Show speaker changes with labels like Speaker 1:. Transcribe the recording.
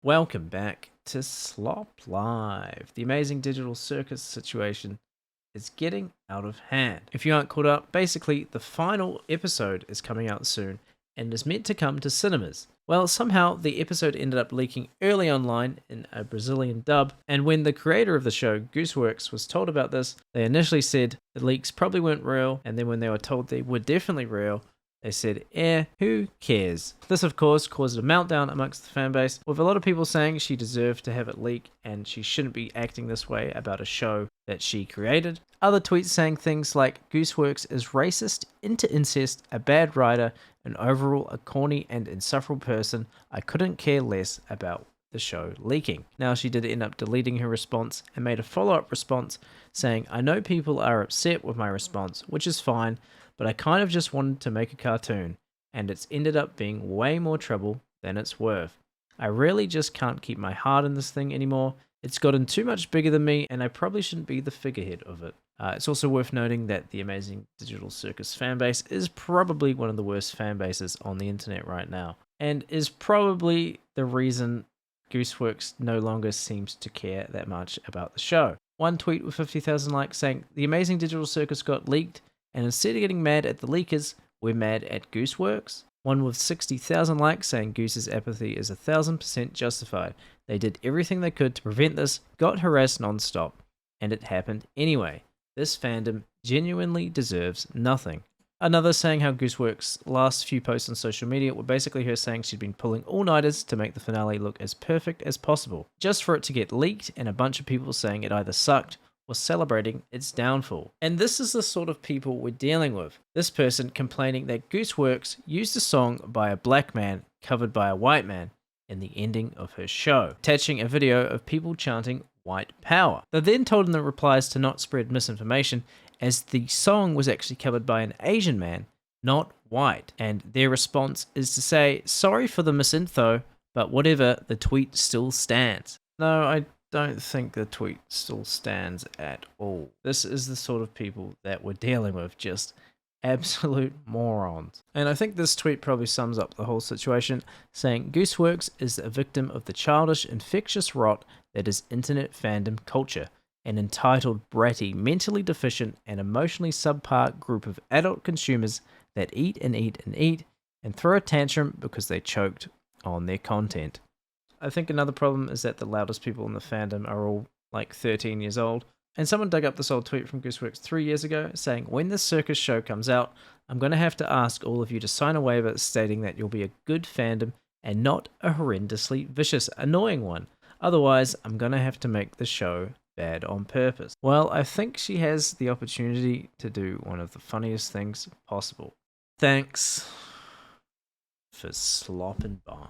Speaker 1: Welcome back to Slop Live. The amazing digital circus situation is getting out of hand. If you aren't caught up, basically the final episode is coming out soon and is meant to come to cinemas. Well, somehow the episode ended up leaking early online in a Brazilian dub, and when the creator of the show, gooseworx, was told about this, they initially said the leaks probably weren't real, and then when they were told they were definitely real, they said, who cares? This, of course, caused a meltdown amongst the fanbase, with a lot of people saying she deserved to have it leak and she shouldn't be acting this way about a show that she created. Other tweets saying things like, gooseworx is racist, into incest, a bad writer, and overall a corny and insufferable person. I couldn't care less about the show leaking. Now, she did end up deleting her response and made a follow-up response saying, I know people are upset with my response, which is fine, but I kind of just wanted to make a cartoon, and it's ended up being way more trouble than it's worth. I really just can't keep my heart in this thing anymore. It's gotten too much bigger than me, and I probably shouldn't be the figurehead of it. It's also worth noting that the amazing Digital Circus fanbase is probably one of the worst fanbases on the internet right now, and is probably the reason gooseworx no longer seems to care that much about the show. One tweet with 50,000 likes saying, the amazing Digital Circus got leaked, and instead of getting mad at the leakers, we're mad at gooseworx. One with 60,000 likes saying Goose's apathy is 1,000% justified. They did everything they could to prevent this, got harassed non-stop, and it happened anyway. This fandom genuinely deserves nothing. Another saying how gooseworx's last few posts on social media were basically her saying she'd been pulling all-nighters to make the finale look as perfect as possible, just for it to get leaked and a bunch of people saying it either sucked was celebrating its downfall. And this is the sort of people we're dealing with. This person complaining that gooseworx used a song by a black man covered by a white man in the ending of her show, attaching a video of people chanting white power. They're then told in the replies to not spread misinformation, as the song was actually covered by an Asian man, not white. And their response is to say, sorry for the misinfo, but whatever, the tweet still stands. No, I don't think the tweet still stands at all. This is the sort of people that we're dealing with, just absolute morons. And I think this tweet probably sums up the whole situation, saying gooseworx is a victim of the childish, infectious rot that is internet fandom culture, an entitled, bratty, mentally deficient, and emotionally subpar group of adult consumers that eat and eat and eat and throw a tantrum because they choked on their content. I think another problem is that the loudest people in the fandom are all like 13 years old. And someone dug up this old tweet from gooseworx 3 years ago saying, when this circus show comes out, I'm going to have to ask all of you to sign a waiver stating that you'll be a good fandom and not a horrendously vicious, annoying one. Otherwise, I'm going to have to make the show bad on purpose. Well, I think she has the opportunity to do one of the funniest things possible. Thanks for slopping by.